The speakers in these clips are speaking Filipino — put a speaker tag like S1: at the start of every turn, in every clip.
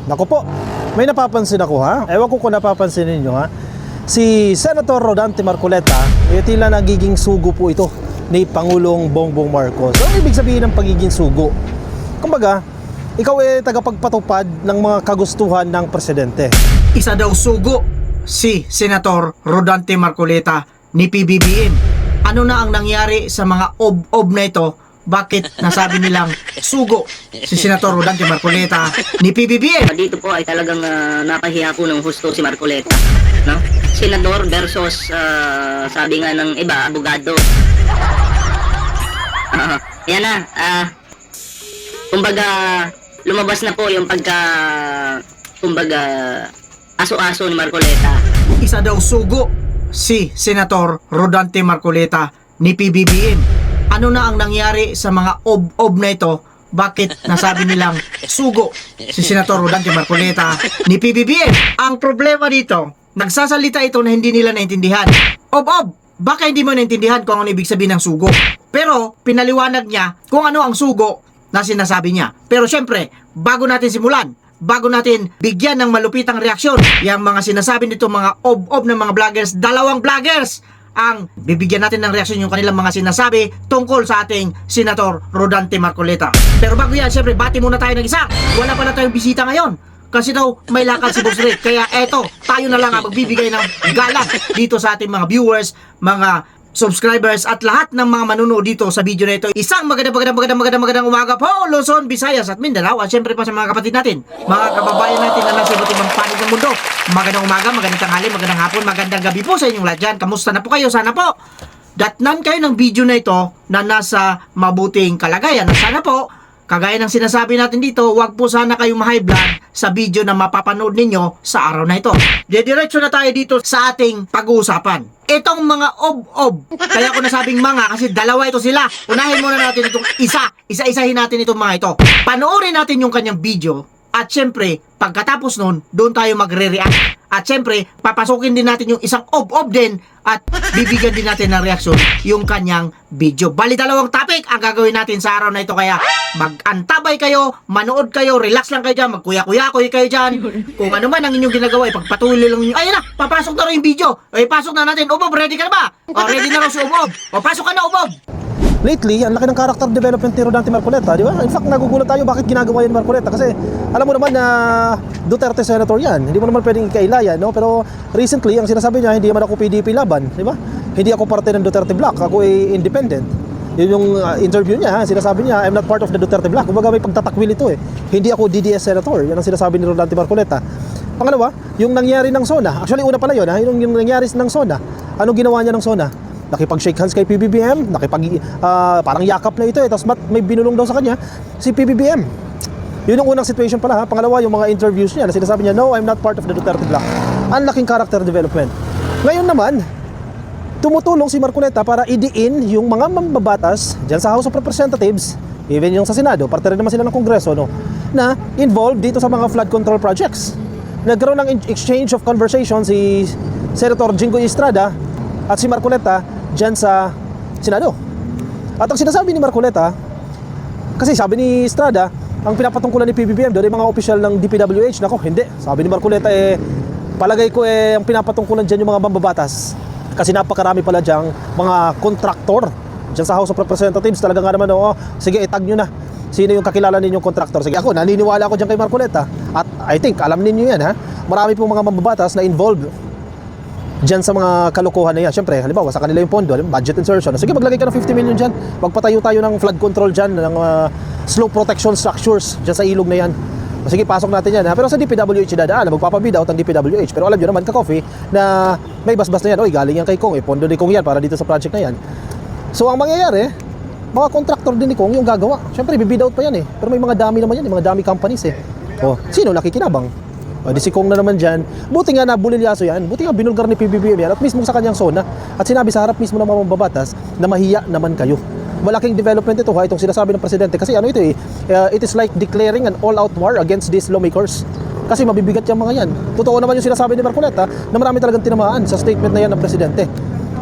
S1: Naku po, may napapansin ako ha. Ewan ko kung napapansin ninyo ha. Si Senator Rodante Marcoleta, tila nagiging sugo po ito ni Pangulong Bongbong Marcos. So, ano ibig sabihin ng pagiging sugo? Kumbaga, ikaw tagapagpatupad ng mga kagustuhan ng presidente.
S2: Isa daw sugo si Senator Rodante Marcoleta ni PBBM. Ano na ang nangyari sa mga ob-ob na ito? Bakit nasabi nilang sugo si Senator Rodante Marcoleta ni PBBM?
S3: Dito po ay talagang napahiya po ng husto si Marcoleta, no? Senador versus sabi nga ng iba, abogado. Yan na, kumbaga lumabas na po yung kumbaga aso-aso ni Marcoleta.
S2: Isa daw sugo si Senator Rodante Marcoleta ni PBBM. Ano na ang nangyari sa mga ob-ob na ito? Bakit nasabi nilang sugo si Senator Rodante Marcoleta ni PBBM? Ang problema dito, nagsasalita ito na hindi nila naintindihan. Ob-ob, baka hindi mo naintindihan kung ano ibig sabihin ng sugo. Pero pinaliwanag niya kung ano ang sugo na sinasabi niya. Pero syempre, bago natin simulan, bago natin bigyan ng malupitang reaksyon yung mga sinasabi nito mga ob-ob ng mga vloggers, dalawang vloggers ang bibigyan natin ng reaksyon yung kanilang mga sinasabi tungkol sa ating Senator Rodante Marcoleta. Pero bago yan, syempre, bati muna tayo ng isa. Wala pala tayong bisita ngayon kasi daw may lakad si Boss Rick. Kaya eto, tayo na lang ang magbibigay ng galak dito sa ating mga viewers, mga subscribers at lahat ng mga manunood dito sa video na ito. Isang magandang umaga po, Luzon, Visayas at Mindanao at syempre pa sa mga kapatid natin, mga kababayan natin na nasa iba't ibang panig ng mundo. Magandang umaga, magandang tanghali, magandang hapon, magandang gabi po sa inyong lahat dyan. Kamusta na po kayo? Sana po datnan kayo ng video na ito na nasa mabuting kalagayan. Sana po, kagaya ng sinasabi natin dito, wag po sana kayong ma-high blood sa video na mapapanood ninyo sa araw na ito. Diretso na tayo dito sa ating pag-uusapan. Itong mga ob-ob, kaya ko nasabing mga kasi dalawa ito sila. Unahin muna natin itong isa-isahin natin itong mga ito. Panoorin natin yung kanyang video at syempre, pagkatapos nun, doon tayo magre-react. At syempre, papasukin din natin yung isang ob-ob din at bibigyan din natin ng reaksyon yung kanyang video. Bali, dalawang topic ang gagawin natin sa araw na ito. Kaya mag-antabay kayo, manood kayo, relax lang kayo dyan, magkuya-kuya-kuya kayo dyan. Kung ano man ang inyong ginagawa, ipagpatuloy lang ninyo. Ayun na, papasok na rin yung video. Ay, pasok na natin. Obob, ready ka na ba? O, ready na rin si Obob. O, pasok ka na, Obob.
S1: Lately, ang laki ng character development ni Rodante Marcoleta, di ba? In fact, nagugulat tayo bakit ginagawa yan ni Marcoleta kasi alam mo naman na Duterte senator yan. Hindi mo naman pwedeng ikailayan, no? Pero recently, ang sinasabi niya, hindi naman ako PDP laban, di ba? Hindi ako parte ng Duterte Bloc, ako ay independent. Yun yung interview niya, ha? Sinasabi niya, I'm not part of the Duterte Bloc. Kumbaga may pagtatakwil ito eh. Hindi ako DDS senator. Yan ang sinasabi ni Rodante Marcoleta. Pangalawa, yung nangyari ng SONA. Actually, una pala yun, ha? Yung nangyari ng SONA. Anong ginawa niya ng SONA? Nakipag-shake hands kay PBBM, parang yakap na ito eh, tapos may binulong daw sa kanya si PBBM. Yun yung unang situation pala ha. Pangalawa, yung mga interviews niya na sinasabi niya, no, I'm not part of the Duterte Bloc. Ang laking character development. Ngayon naman, tumutulong si Marcoleta para idiin yung mga mambabatas dyan sa House of Representatives, even yung sa Senado, parte rin naman sila ng Kongreso, no, na involved dito sa mga flood control projects. Nagkaroon ng exchange of conversation si Senator Jinggoy Estrada at si Marcoleta dyan sa Senado. At ang sinasabi ni Marcoleta, kasi sabi ni Estrada, ang pinapatungkulan ni PBBM doon ay mga opisyal ng DPWH. Nako, hindi. Sabi ni Marcoleta, palagay ko ang pinapatungkulan dyan yung mga mambabatas. Kasi napakarami pala dyan mga kontraktor dyan sa House of Representatives. Talaga nga naman, sige, itag nyo na. Sino yung kakilala ninyong kontraktor? Sige, ako, naniniwala ako dyan kay Marcoleta. At I think, alam ninyo yan, ha? Marami pong mga mambabatas na involved dyan sa mga kalokohan na yan. Siyempre, halimbawa sa kanila yung pondo, budget insertion. Sige, maglagay ka ng 50 million dyan. Magpatayo tayo ng flood control dyan, ng slope protection structures dyan sa ilog na yan. Sige, pasok natin yan. Ha? Pero sa DPWH dadaan, magpapabid out ang DPWH. Pero alam nyo naman, ka-coffee, na may basbas na yan. Oy, galing yan kay Kong. Pondo ni Kong yan para dito sa project na yan. So, ang mangyayari, mga contractor din ni Kong yung gagawa. Siyempre, bibid out pa yan eh. Pero may mga dami naman yan, mga dami companies eh. O, sino nakikinabang? O, di si Kong na naman dyan. Buti nga na bulilyaso yan. Buti nga binulgar ni PBBM yan. At mismo sa kanyang SONA. At sinabi sa harap mismo ng mga mambabatas na mahiya naman kayo. Malaking development ito ha, itong sinasabi ng presidente. Kasi ano ito eh, it is like declaring an all-out war against these lawmakers. Kasi mabibigat yung mga yan. Totoo naman yung sinasabi ni Marcoleta na marami talagang tinamaan sa statement na yan ng presidente.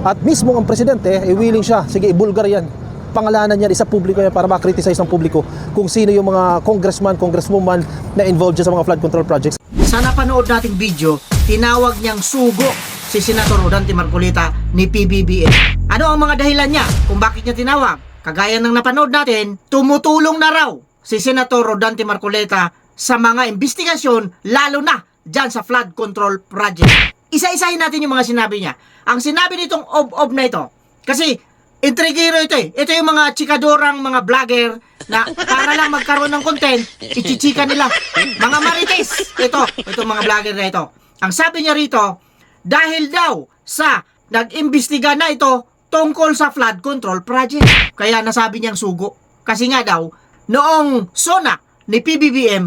S1: At mismo ang presidente, willing siya, sige, ibulgar yan. pangalanan yan, isa publiko yan para ma-criticize ng publiko kung sino yung mga congressman, congresswoman na involved dyan sa mga flood control projects.
S2: Sa napanood nating video, tinawag niyang sugo si Senator Rodante Marcolita ni PBBM. Ano ang mga dahilan niya kung bakit niya tinawag? Kagaya ng napanood natin, tumutulong na raw si Senator Rodante Marcolita sa mga investigasyon, lalo na dyan sa flood control project. Isa-isahin natin yung mga sinabi niya. Ang sinabi nitong ob-ob na ito, kasi intrigero ito eh. Ito yung mga chikadorang mga vlogger na para lang magkaroon ng content, ichichika nila. Mga marites. Ito mga vlogger na ito. Ang sabi niya rito, dahil daw sa nag-imbestiga na ito tungkol sa flood control project. Kaya nasabi niyang sugo. Kasi nga daw, noong SONA ni PBBM,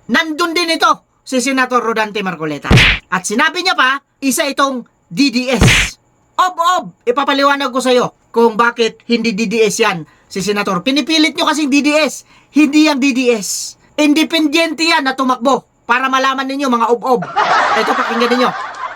S2: nandun din ito si Senator Rodante Marcolita. At sinabi niya pa, isa itong DDS. Ob-ob, ipapaliwanag ko sa iyo kung bakit hindi DDS yan si Senator. Pinipilit nyo kasing DDS. Hindi yung DDS. Independyente yan na tumakbo para malaman ninyo mga ob-ob. Ito pakinggan ninyo.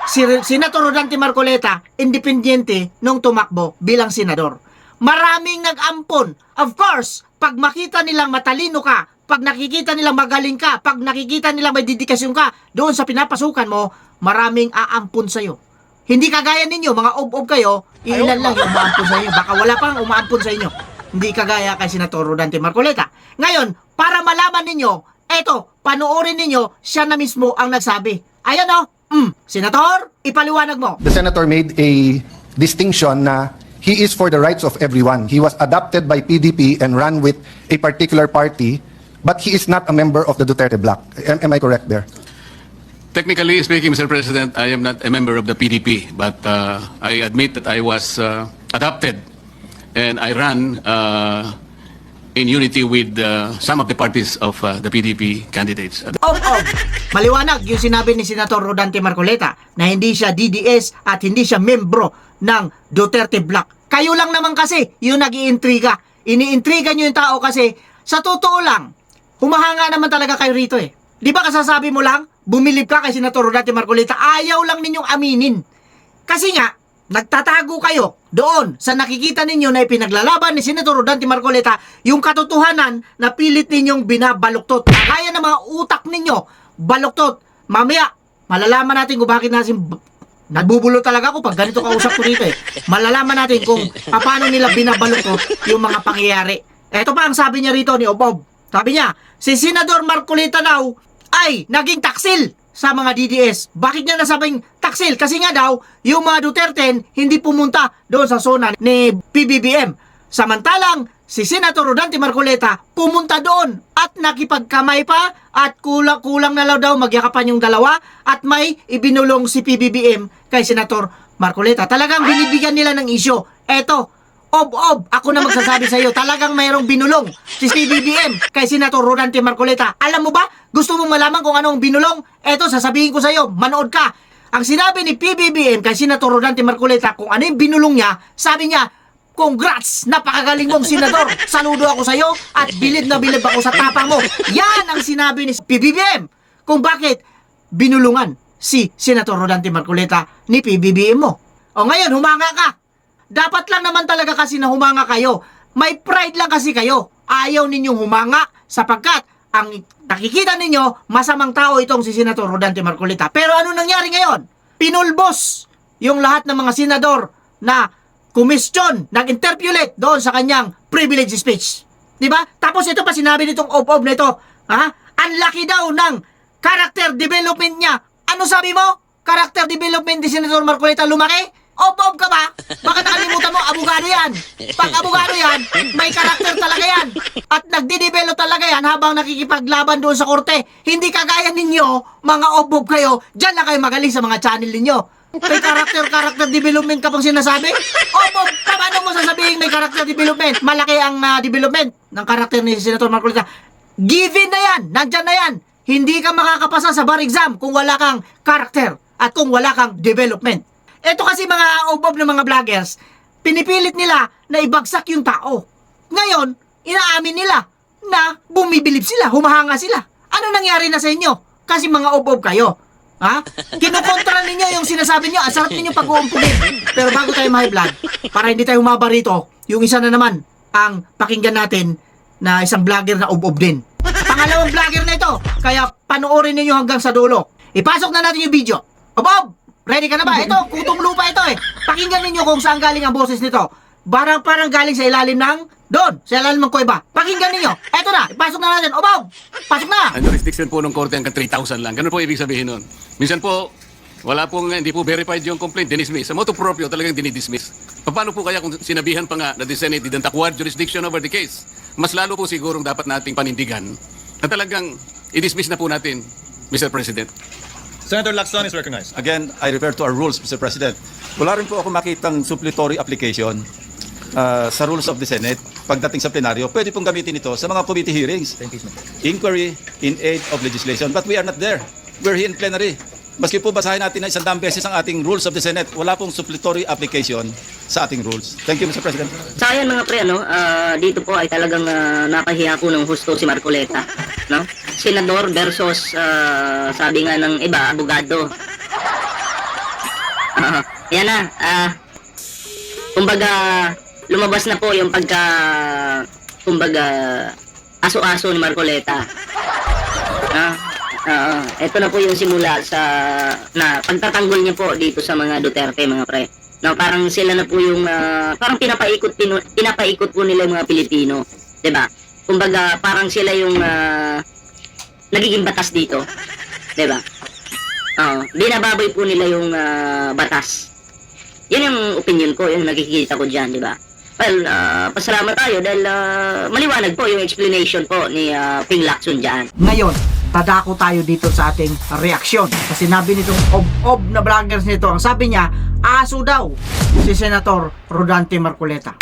S2: Si Senator Rodante Marcolita, independyente nung tumakbo bilang senador. Maraming nag-ampon. Of course, pag makita nilang matalino ka, pag nakikita nilang magaling ka, pag nakikita nilang may dedikasyon ka doon sa pinapasukan mo, maraming aampon sa'yo. Hindi kagaya ninyo, mga ob-ob kayo, ilan lang yung umaampon sa inyo. Baka wala pang umaampon sa inyo. Hindi kagaya kay Senator Rodante Marcolita. Ngayon, para malaman ninyo, eto, panoorin ninyo, siya na mismo ang nagsabi. Ayan o, Senator, ipaliwanag mo.
S4: The senator made a distinction na he is for the rights of everyone. He was adopted by PDP and ran with a particular party, but he is not a member of the Duterte bloc. Am I correct there?
S5: Technically speaking, Mr. President, I am not a member of the PDP, but I admit that I was adopted and I ran in unity with some of the parties of the PDP candidates.
S2: Maliwanag yung sinabi ni Senator Rodante Marcolita na hindi siya DDS at hindi siya membro ng Duterte bloc. Kayo lang naman kasi yung nag-iintriga. Iniintriga nyo yung tao kasi sa totoo lang, humahanga naman talaga kayo rito eh. Di ba kasasabi mo lang, bumilib ka kay Senator Rodante Marcolita, ayaw lang ninyong aminin. Kasi nga, nagtatago kayo doon sa nakikita ninyo na ipinaglalaban ni Senator Rodante Marcolita yung katotohanan na pilit ninyong binabaluktot. Kaya ng mga utak ninyo, baluktot. Mamaya, malalaman natin kung bakit nagbubulo talaga ako pag ganito kausap ko dito eh. Malalaman natin kung paano nila binabaluktot yung mga pangyayari. Ito pa ang sabi niya rito ni Obob. Sabi niya, si Senador Marcolita daw ay naging taksil sa mga DDS. Bakit niya nasabing taksil? Kasi nga daw, yung mga Duterte hindi pumunta doon sa zona ni PBBM. Samantalang, si Senator Rodante Marcolita pumunta doon at nakipagkamay pa at kulang na daw magyakapan yung dalawa at may ibinulong si PBBM kay Senator Marcolita. Talagang binibigyan nila ng isyo. Eto, ob-ob, ako na magsasabi sa iyo, talagang mayroong binulong si PBBM kay Senator Rodante Marcolita. Alam mo ba? Gusto mong malaman kung anong binulong? Eto, sasabihin ko sa iyo, manood ka. Ang sinabi ni PBBM kay Senator Rodante Marcolita kung ano yung binulong niya, sabi niya, congrats! Napakagaling mong senador! Saludo ako sa iyo at bilib na bilib ako sa tapang mo. Yan ang sinabi ni PBBM kung bakit binulungan si Senator Rodante Marcolita ni PBBM mo. O ngayon, humanga ka. Dapat lang naman talaga kasi na humanga kayo. May pride lang kasi kayo. Ayaw ninyong humanga sapagkat ang nakikita ninyo, masamang tao itong si Senator Rodante Marcolita. Pero ano nangyari ngayon? Pinulbos yung lahat ng mga senador na kumestyon, nag-interpolate doon sa kanyang privilege speech. Diba? Tapos ito pa sinabi nitong ob-ob na ito. Ang laki daw ng character development niya. Ano sabi mo? Character development ni Senator Marcolita lumaki? Ob-ob ka ba? Baka nakalimutan mo, abogado yan. Pag abogado yan, may karakter talaga yan. At nagdidevelop talaga yan habang nakikipaglaban doon sa korte. Hindi kagaya ninyo, mga ob-ob kayo, dyan lang kayo magaling sa mga channel ninyo. May character development ka pang sinasabi? Ob-ob, paano mo sasabihin may character development? Malaki ang development ng karakter ni Senator Marcolita. Given na yan, nandyan na yan. Hindi ka makakapasa sa bar exam kung wala kang karakter at kung wala kang development. Ito kasi mga ob-ob ng mga vloggers, pinipilit nila na ibagsak yung tao. Ngayon, inaamin nila na bumibilib sila, humahanga sila. Ano nangyari na sa inyo? Kasi mga ob-ob kayo. Kinukontra ninyo yung sinasabi nyo, asarap ninyo pag-uumpugin. Pero bago tayo ma-vlog, para hindi tayo humaba rito, yung isa na naman, ang pakinggan natin na isang vlogger na ob-ob din. Pangalawang vlogger na ito, kaya panoorin ninyo hanggang sa dulo. Ipasok na natin yung video. Ob-ob, ready ka na ba? Ito, kutong lupa ito eh. Pakinggan ninyo kung saan galing ang boses nito. Parang galing sa ilalim ng doon, sa ilalim ng kuweba. Pakinggan ninyo. Ito na, ipasok na natin. Ob-ob, pasok na.
S5: Ang jurisdiction po ng korte hanggang 3,000 lang. Ganun po ibig sabihin nun. Minsan po, hindi po verified yung complaint, dinismiss. Sa motu proprio talagang dinidismiss. Paano po kaya kung sinabihan pa nga na the Senate didn't acquire jurisdiction over the case? Mas lalo po sigurong dapat nating panindigan na talagang i-dismiss na po natin, Mr. President.
S6: Senator Lacson is recognized. Again, I refer to our rules, Mr. President. Wala rin po ako makitang supplementary application sa rules of the Senate pagdating sa plenaryo. Pwede pong gamitin ito sa mga committee hearings. Inquiry in aid of legislation. But we are not there. We're here in plenary. Maski po basahin natin na 100 beses ang ating rules of the Senate, wala pong supplementary application sa ating rules. Thank you, Mr. President.
S3: Sa ayan mga pre, dito po ay talagang nakahiya po ng husto si Marcoleta, no? Senador versus sabi nga ng iba, abogado. Yan na, kumbaga lumabas na po yung kumbaga aso-aso ni Marcoleta. Ito na po yung simula na pagtatanggol niya po dito sa mga Duterte, mga pre. No, parang sila na po yung parang pinapaikot po nila yung mga Pilipino, 'di ba? Kumbaga parang sila yung nagiging batas dito, 'di ba? Binababoy po nila yung batas. Yan yung opinion ko, yung nakikita ko diyan, 'di ba? Well, pasalamat tayo dahil maliwanag po yung explanation po ni Ping Lacson diyan.
S2: Ngayon, tadako tayo dito sa ating reaksyon. Kasi sinabi nitong ob-ob na vloggers nito, ang sabi niya, aso daw si Senator Rodante Marcoleta.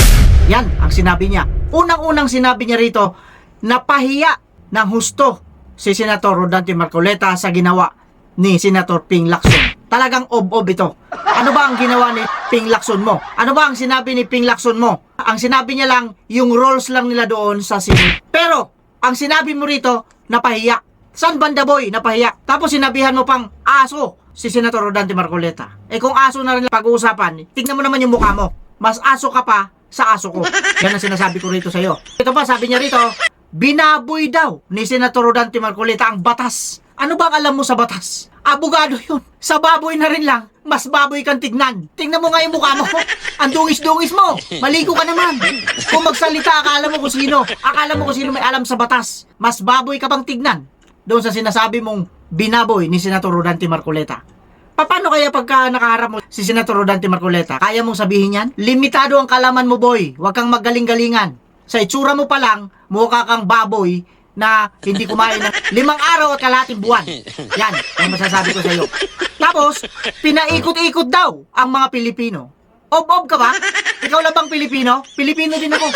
S2: Yan ang sinabi niya. Unang-unang sinabi niya rito, napahiya ng husto si Senator Rodante Marcoleta sa ginawa ni Senator Ping Lacson. Talagang ob-ob ito. Ano ba ang ginawa ni Ping Lacson mo? Ano ba ang sinabi ni Ping Lacson mo? Ang sinabi niya lang, yung roles lang nila doon sa Senate. Pero, ang sinabi mo rito, napahiya. San banda boy, napahiya. Tapos sinabihan mo pang aso si Senator Rodante Marcoleta. Eh kung aso na rin pag-uusapan, tignan mo naman yung mukha mo. Mas aso ka pa sa aso ko. Yan ang sinasabi ko rito sa iyo. Ito pa, sabi niya rito, binaboy daw ni Senator Rodante Marcoleta ang batas. Ano bang alam mo sa batas? Abogado yun. Sa baboy na rin lang, mas baboy kang tignan. Tignan mo nga yung mukha mo. Ang dungis-dungis mo. Maligo ka naman. Kung magsalita, akala mo kung sino. Akala mo kung sino may alam sa batas. Mas baboy ka bang tignan doon sa sinasabi mong binaboy ni Senator Rodante Marcoleta. Paano kaya pagka nakaharap mo si Senator Rodante Marcoleta? Kaya mong sabihin yan? Limitado ang kalaman mo, boy. Huwag kang magaling-galingan. Sa itsura mo pa lang, mukha kang baboy na hindi kumain ng 5 araw at kalahating buwan. Yan ang masasabi ko sa iyo. Tapos, pinaikot-ikot daw ang mga Pilipino. Ob-ob ka ba? Ikaw lang bang Pilipino? Pilipino din ako.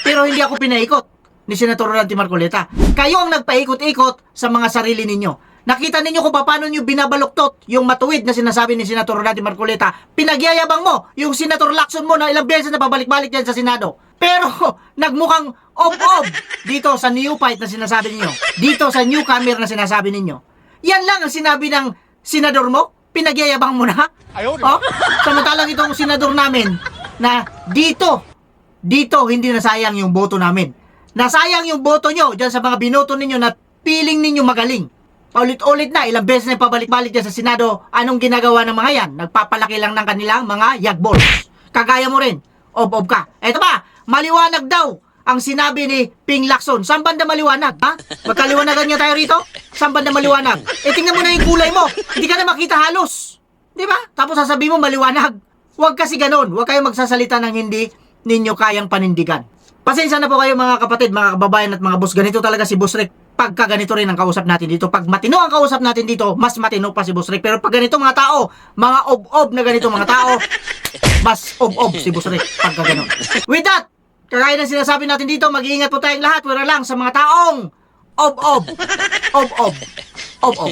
S2: Pero hindi ako pinaikot ni Senator Rodante Marcoleta. Kayo ang nagpaikot-ikot sa mga sarili ninyo. Nakita ninyo kung paano nyo binabaluktot yung matuwid na sinasabi ni Senator Rodante Marcoleta. Pinagyayabang mo yung Senator Lacson mo na ilang beses na pabalik-balik yan sa Senado. Pero nagmukhang ob-ob dito sa new fight na sinasabi ninyo. Dito sa newcomer na sinasabi ninyo. Yan lang ang sinabi ng senador mo? Pinagyayabang mo na? Oh? Samantalang itong senador namin na dito hindi nasayang yung boto namin. Nasayang yung boto nyo dyan sa mga binoto ninyo na piling ninyo magaling. Paulit-ulit na, ilang beses na pabalik-balik dyan sa Senado, anong ginagawa ng mga yan? Nagpapalaki lang ng kanilang mga yagballs. Kagaya mo rin, ob-ob ka. Eto ba, maliwanag daw ang sinabi ni Ping Lacson. Saan banda maliwanag? Ha? Magkaliwanagan niya tayo rito? Saan banda maliwanag? Tingnan mo na yung kulay mo. Hindi ka na makita halos. Di ba? Tapos sasabihin mo maliwanag. Huwag kasi ganun. Huwag kayong magsasalita ng hindi ninyo kayang panindigan. Pasensya na po kayo mga kapatid, mga kababayan at mga boss. Ganito talaga si Boss Rick. Pagka ganito rin ang kausap natin dito. Pag matino ang kausap natin dito, mas matino pa si Boss Rick. Pero pag ganito mga tao, mga ob-ob na ganito mga tao, mas ob-ob si Boss Rick pagka ganun. With that, kagaya ng sinasabi natin dito, mag-iingat po tayong lahat. Wala lang sa mga taong ob-ob. Ob-ob. Ob-ob.